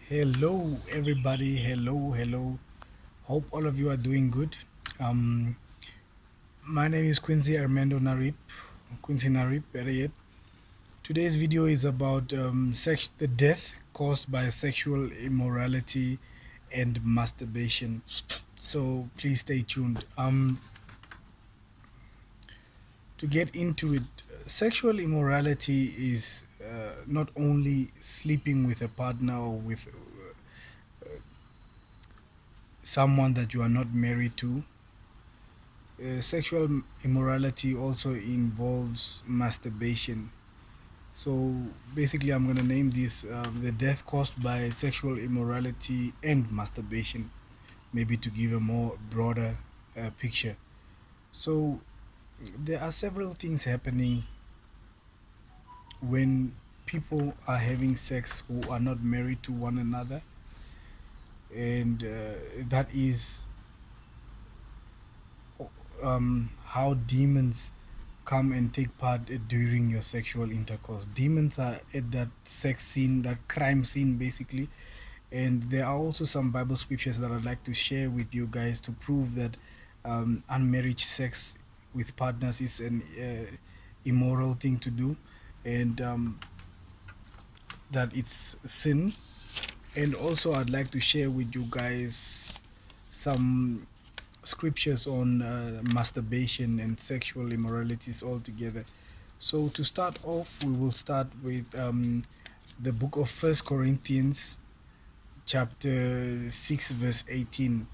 Hello, everybody. Hello, hello. Hope all of you are doing good. Um, my name is Quincy Armando Narib, Quincy Narib, better yet. Today's video is about the death caused by sexual immorality and masturbation. So please stay tuned. To get into it, sexual immorality is not only sleeping with a partner or with someone that you are not married to. Sexual immorality also involves masturbation. So basically, I'm going to name this the death caused by sexual immorality and masturbation, maybe to give a more broader picture. So there are several things happening when people are having sex who are not married to one another, and that is how demons come and take part during your sexual intercourse. Demons are at that sex scene, that crime scene, basically. And there are also some Bible scriptures that I'd like to share with you guys to prove that unmarried sex with partners is an immoral thing to do, and that it's sin. And also, I'd like to share with you guys some scriptures on masturbation and sexual immoralities altogether. So to start off, we will start with the book of First Corinthians, chapter 6, verse 18.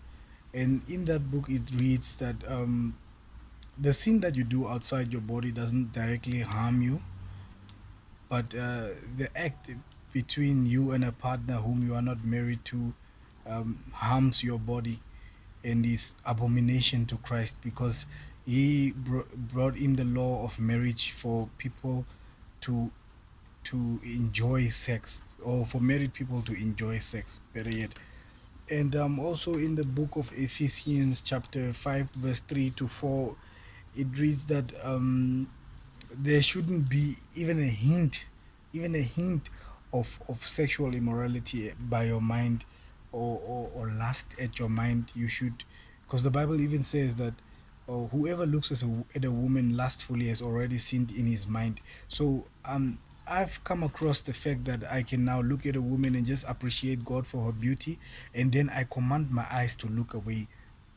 And in that book, it reads that the sin that you do outside your body doesn't directly harm you, but the act between you and a partner whom you are not married to harms your body and is abomination to Christ, because he brought in the law of marriage for people to enjoy sex, or for married people to enjoy sex, better yet. And also in the book of Ephesians chapter 5 verse 3 to 4, it reads that there shouldn't be even a hint of sexual immorality by your mind, or lust at your mind. You should, because the Bible even says that whoever looks at a woman lustfully has already sinned in his mind. So I've come across the fact that I can now look at a woman and just appreciate God for her beauty, and then I command my eyes to look away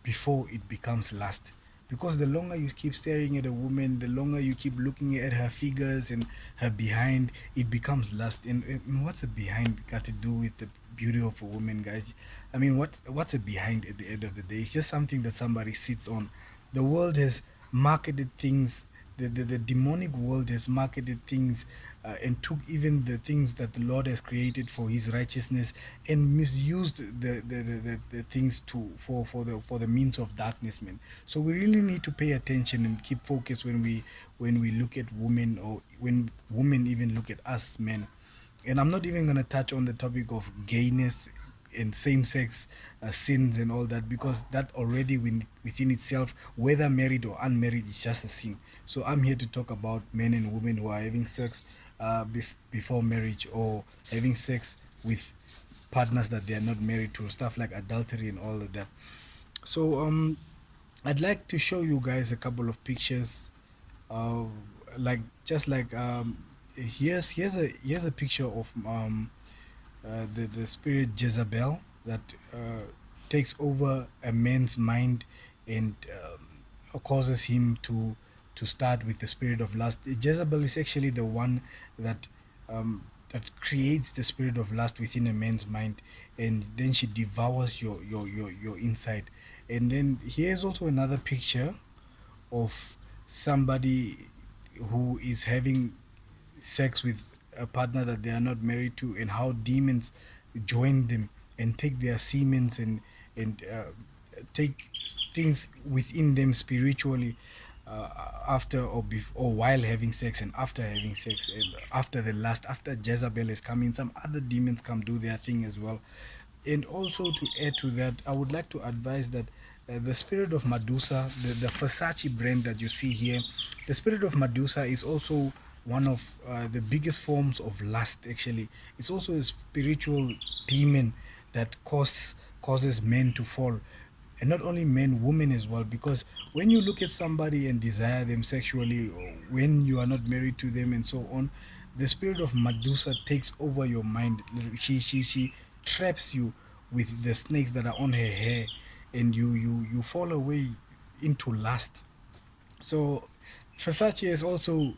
before it becomes lust. Because the longer you keep staring at a woman, the longer you keep looking at her figures and her behind, it becomes lust. And what's a behind got to do with the beauty of a woman, guys? I mean, what's a behind at the end of the day? It's just something that somebody sits on. The world has marketed things. The demonic world has marketed things, and took even the things that the Lord has created for His righteousness, and misused the things to for the means of darkness, man. So we really need to pay attention and keep focus when we look at women, or when women even look at us men. And I'm not even going to touch on the topic of gayness and same-sex sins and all that, because that already within itself, whether married or unmarried, is just a sin. So I'm here to talk about men and women who are having sex before marriage, or having sex with partners that they are not married to, stuff like adultery and all of that. So I'd like to show you guys a couple of pictures, uh, like just like here's a picture of the spirit Jezebel that takes over a man's mind, and causes him to start with the spirit of lust. Jezebel is actually the one that that creates the spirit of lust within a man's mind, and then she devours your inside. And then here's also another picture of somebody who is having sex with a partner that they are not married to, and how demons join them and take their semens, and take things within them spiritually, after or while having sex, and after having sex, and after the lust, after Jezebel is coming, some other demons come do their thing as well. And also, to add to that, I would like to advise that the spirit of Medusa, the Versace brand that you see here, the spirit of Medusa is also one of the biggest forms of lust. Actually, it's also a spiritual demon that causes men to fall, and not only men, women as well. Because when you look at somebody and desire them sexually, or when you are not married to them and so on, the spirit of Medusa takes over your mind. She traps you with the snakes that are on her hair, and you fall away into lust. So Versace has also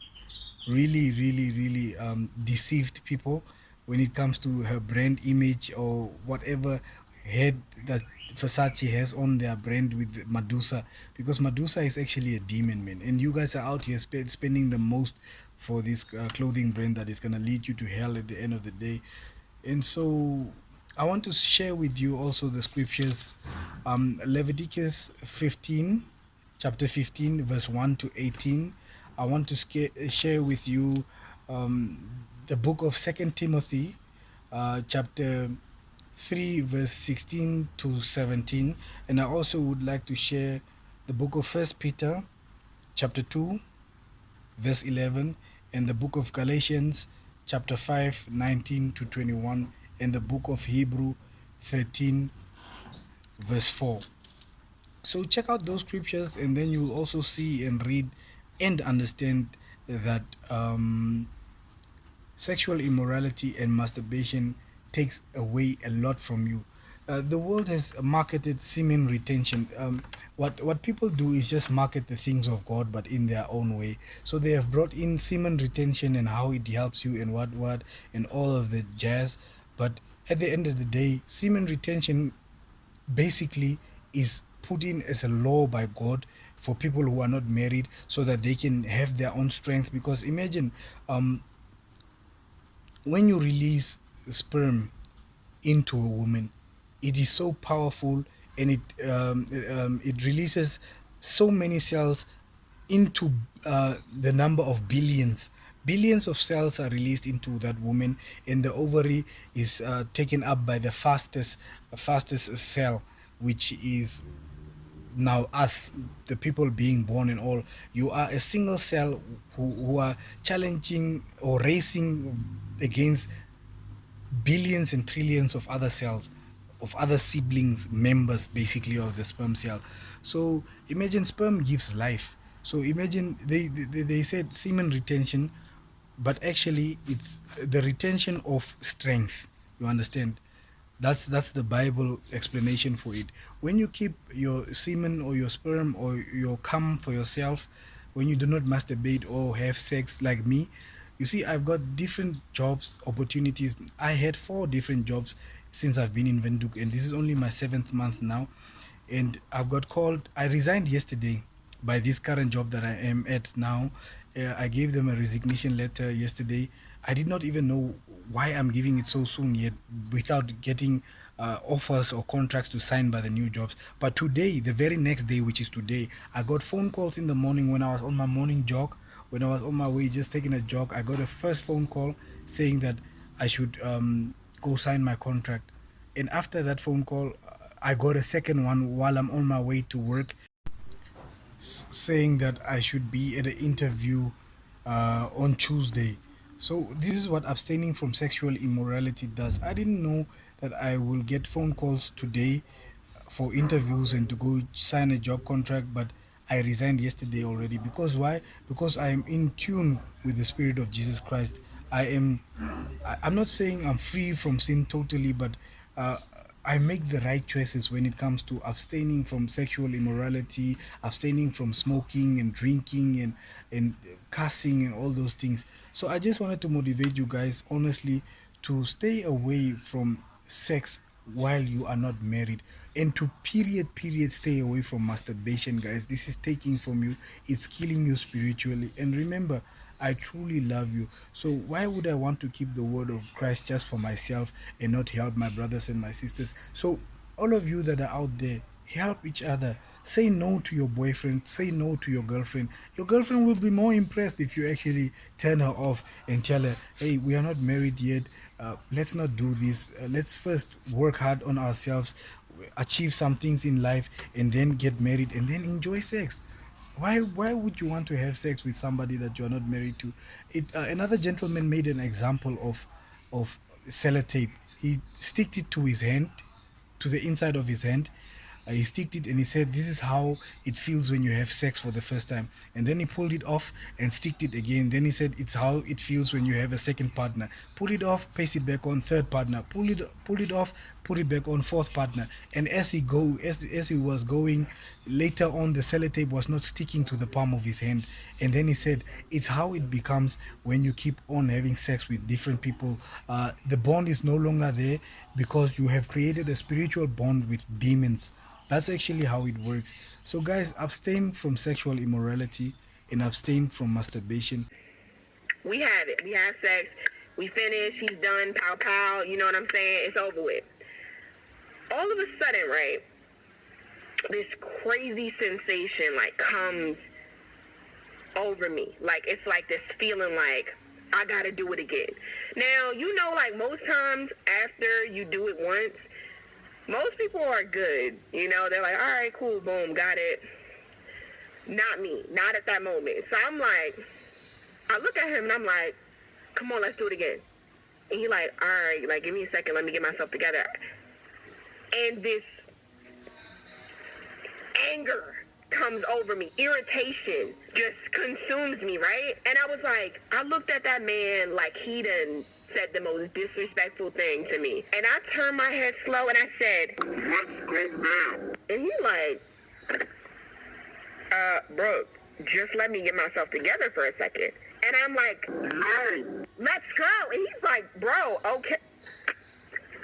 really deceived people when it comes to her brand image or whatever head that Versace has on their brand with Medusa, because Medusa is actually a demon, man, and you guys are out here spending the most for this clothing brand that is gonna lead you to hell at the end of the day. And so I want to share with you also the scriptures, Leviticus 15, chapter 15, verse 1 to 18. I want to share with you um, the book of Second Timothy, chapter 3, verse 16 to 17. And I also would like to share the book of First Peter, chapter 2, verse 11, and the book of Galatians, chapter 5, 19 to 21, and the book of Hebrew 13, verse 4. So check out those scriptures, and then you will also see and read and understand that sexual immorality and masturbation takes away a lot from you. The world has marketed semen retention. What people do is just market the things of God, but in their own way. So they have brought in semen retention and how it helps you and what and all of the jazz. But at the end of the day, semen retention basically is put in as a law by God for people who are not married, so that they can have their own strength. Because imagine, um, when you release sperm into a woman, it is so powerful, and it releases so many cells into the number of billions. Billions of cells are released into that woman, and the ovary is taken up by the fastest cell, which is now us, the people being born and all. You are a single cell who are challenging or racing against billions and trillions of other cells, of other siblings, members basically of the sperm cell. So imagine sperm gives life. So imagine they said semen retention, but actually it's the retention of strength. You understand? That's the Bible explanation for it. When you keep your semen or your sperm or your cum for yourself, when you do not masturbate or have sex like me, you see, I've got different jobs, opportunities. I had 4 different jobs since I've been in Venduk, and this is only my 7th month now. And I've got called. I resigned yesterday by this current job that I am at now. I gave them a resignation letter yesterday. I did not even know why I'm giving it so soon yet, without getting offers or contracts to sign by the new jobs. But today, the very next day, which is today, I got phone calls in the morning when I was on my morning jog. When I was on my way just taking a jog, I got a first phone call saying that I should go sign my contract. And after that phone call, I got a second one while I'm on my way to work, saying that I should be at an interview on Tuesday. So this is what abstaining from sexual immorality does. I didn't know that I will get phone calls today for interviews and to go sign a job contract, but I resigned yesterday already. Because why? Because I am in tune with the Spirit of Jesus Christ. I am. I'm not saying I'm free from sin totally, but uh, I make the right choices when it comes to abstaining from sexual immorality, abstaining from smoking and drinking and cussing and all those things. So I just wanted to motivate you guys, honestly, to stay away from sex while you are not married, and to period stay away from masturbation, guys. This is taking from you, it's killing you spiritually. And remember, I truly love you. So why would I want to keep the word of Christ just for myself and not help my brothers and my sisters? So all of you that are out there, help each other. Say no to your boyfriend, say no to your girlfriend. Your girlfriend will be more impressed if you actually turn her off and tell her, hey, we are not married yet. Let's not do this. Let's first work hard on ourselves, achieve some things in life, and then get married and then enjoy sex. Why would you want to have sex with somebody that you're not married to? Another gentleman made an example of sellotape. He sticked it to his hand, to the inside of his hand. He sticked it and he said, "This is how it feels when you have sex for the first time." And then he pulled it off and sticked it again. Then he said, "It's how it feels when you have a second partner. Pull it off, paste it back on, third partner. Pull it off, put it back on, fourth partner." And as he was going, later on the sellotape was not sticking to the palm of his hand. And then he said, "It's how it becomes when you keep on having sex with different people. The bond is no longer there because you have created a spiritual bond with demons." That's actually how it works. So, guys, abstain from sexual immorality and abstain from masturbation. We have it. We have sex. We finish. He's done. Pow pow. You know what I'm saying? It's over with. All of a sudden, right, this crazy sensation like comes over me. Like it's like this feeling like I gotta do it again. Now, you know, like most times after you do it once, most people are good. You know, they're like, all right, cool, boom, got it. Not me. Not at that moment. So I'm like, I look at him and I'm like, come on, let's do it again. And he like, all right, like, give me a second, let me get myself together. And this anger comes over me. Irritation just consumes me, right? And I was like, I looked at that man like he done said the most disrespectful thing to me. And I turned my head slow and I said, what's going on? And he like, bro, just let me get myself together for a second. And I'm like, no, let's go. And he's like, bro, okay.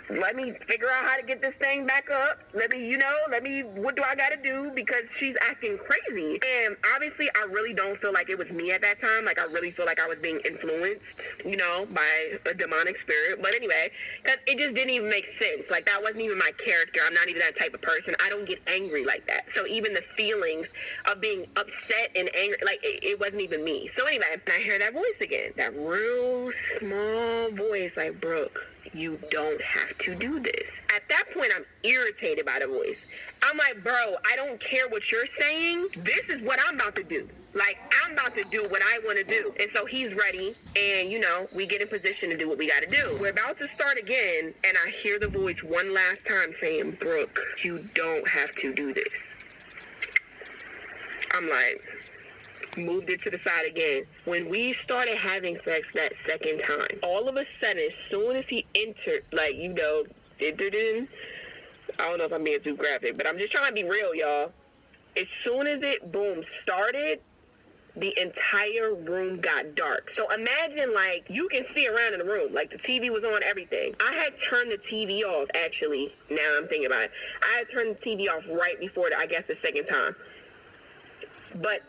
Let me figure out how to get this thing back up. What do I got to do? Because she's acting crazy. And obviously, I really don't feel like it was me at that time. Like, I really feel like I was being influenced, by a demonic spirit. But anyway, because it just didn't even make sense. Like, that wasn't even my character. I'm not even that type of person. I don't get angry like that. So even the feelings of being upset and angry, like, it wasn't even me. So anyway, I hear that voice again. That real small voice, like, Brooke, you don't have to do this. At that point, I'm irritated by the voice. I'm like, bro, I don't care what you're saying. This is what I'm about to do. Like, I'm about to do what I want to do. And so he's ready, and, we get in position to do what we got to do. We're about to start again, and I hear the voice one last time saying, Brooke, you don't have to do this. I'm like, moved it to the side again. When we started having sex that second time, all of a sudden, as soon as he entered, entered in, I don't know if I'm being too graphic, but I'm just trying to be real, y'all. As soon as it, boom, started, the entire room got dark. So imagine, like, you can see around in the room. Like, the TV was on, everything. I had turned the TV off, actually. Now I'm thinking about it. I had turned the TV off right before, the second time. But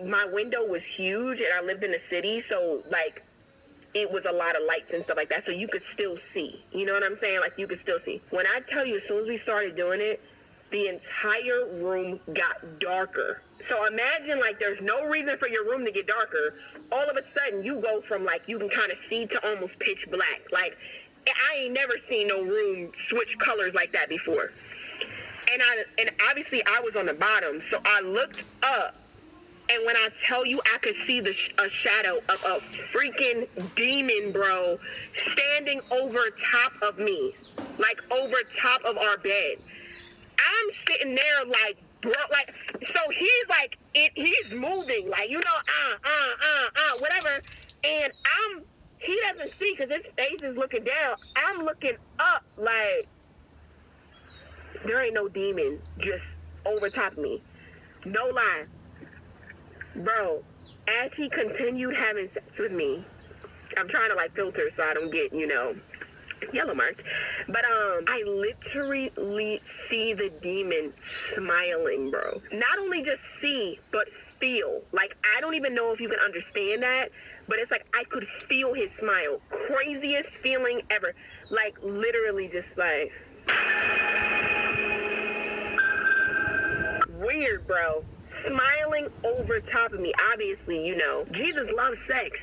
my window was huge, and I lived in the city, so, like, it was a lot of lights and stuff like that, so you could still see. You know what I'm saying? Like, you could still see. When I tell you, as soon as we started doing it, the entire room got darker. So imagine, like, there's no reason for your room to get darker. All of a sudden, you go from, like, you can kind of see to almost pitch black. Like, I ain't never seen no room switch colors like that before. And obviously, I was on the bottom, so I looked up. And when I tell you, I could see a shadow of a freaking demon, bro, standing over top of me, like over top of our bed. I'm sitting there like, bro, like, so he's like, he's moving, like, whatever. And he doesn't see because his face is looking down. I'm looking up like, there ain't no demon just over top of me. No lie. Bro, as he continued having sex with me, I'm trying to, like, filter so I don't get, yellow marks. But, I literally see the demon smiling, bro. Not only just see, but feel. Like, I don't even know if you can understand that, but it's like I could feel his smile. Craziest feeling ever. Like, literally just, like, weird, bro. Smiling over top of me. Obviously, Jesus loves sex.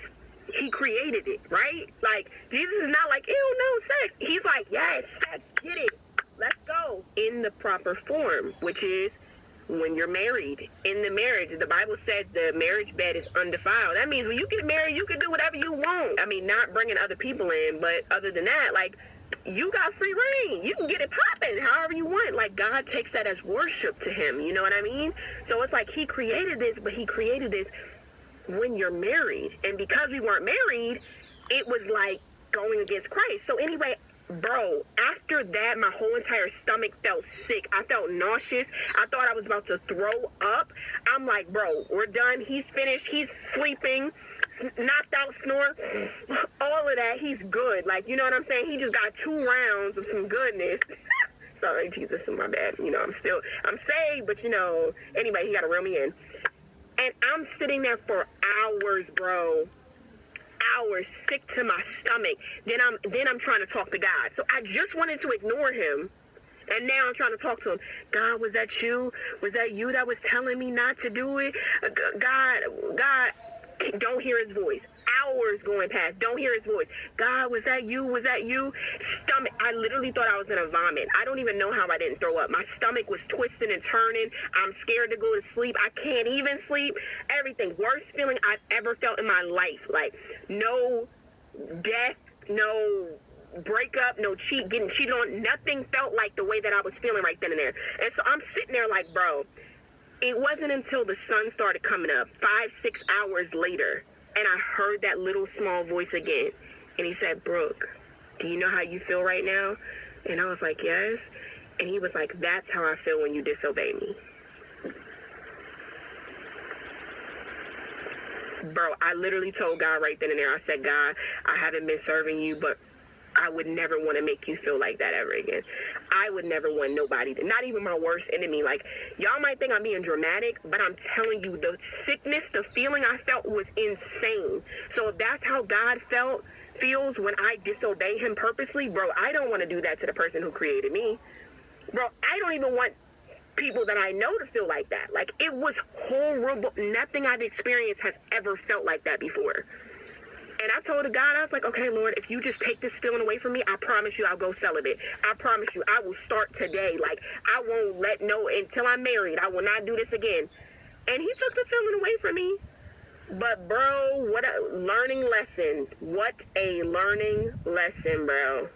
He created it, right? Like, Jesus is not like, ew, no, sex. He's like, yes, sex, get it. Let's go. In the proper form, which is when you're married. In the marriage, the Bible said the marriage bed is undefiled. That means when you get married, you can do whatever you want. I mean, not bringing other people in, but other than that, like, you got free reign. You can get it popping however you want. Like, God takes that as worship to him. You know what I mean? So it's like he created this, but he created this when you're married. And because we weren't married, it was like going against Christ. So anyway, bro, after that, my whole entire stomach felt sick. I felt nauseous. I thought I was about to throw up. I'm like, bro, we're done. He's finished. He's sleeping, knocked out, snore, all of that. He's good. Like, you know what I'm saying? He just got 2 rounds of some goodness. Sorry, Jesus, my bad. You know, I'm saved, but you know, anyway, he got to reel me in. And I'm sitting there for hours, bro. Hours, sick to my stomach. Then I'm trying to talk to God. So I just wanted to ignore him. And now I'm trying to talk to him. God, was that you? Was that you that was telling me not to do it? God, don't hear his voice. Hours going past, don't hear his voice. God, was that you? Was that you? Stomach, I literally thought I was gonna vomit. I don't even know how I didn't throw up. My stomach was twisting and turning. I'm scared to go to sleep. I can't even sleep. Everything. Worst feeling I've ever felt in my life. Like, no death, no breakup, no getting cheated on. Nothing felt like the way that I was feeling right then and there. And so I'm sitting there like, bro, it wasn't until the sun started coming up, 5-6 hours later, and I heard that little small voice again. And he said, Brooke, do you know how you feel right now? And I was like, yes. And he was like, that's how I feel when you disobey me. Bro, I literally told God right then and there, I said, God, I haven't been serving you, but I would never want to make you feel like that ever again. I would never want nobody, not even my worst enemy. Like, y'all might think I'm being dramatic, but I'm telling you, the sickness, the feeling I felt was insane. So if that's how God feels when I disobey him purposely, bro, I don't want to do that to the person who created me. Bro, I don't even want people that I know to feel like that. Like, it was horrible. Nothing I've experienced has ever felt like that before. And I told God, I was like, okay, Lord, if you just take this feeling away from me, I promise you I'll go celibate. I promise you I will start today. Like, I won't until I'm married, I will not do this again. And he took the feeling away from me. But, bro, what a learning lesson. What a learning lesson, bro.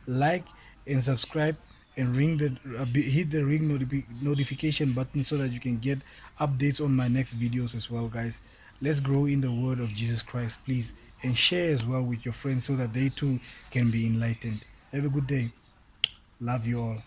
Like and subscribe and hit the ring notification button so that you can get updates on my next videos as well, guys. Let's grow in the word of Jesus Christ, please, and share as well with your friends so that they too can be enlightened. Have a good day. Love you all.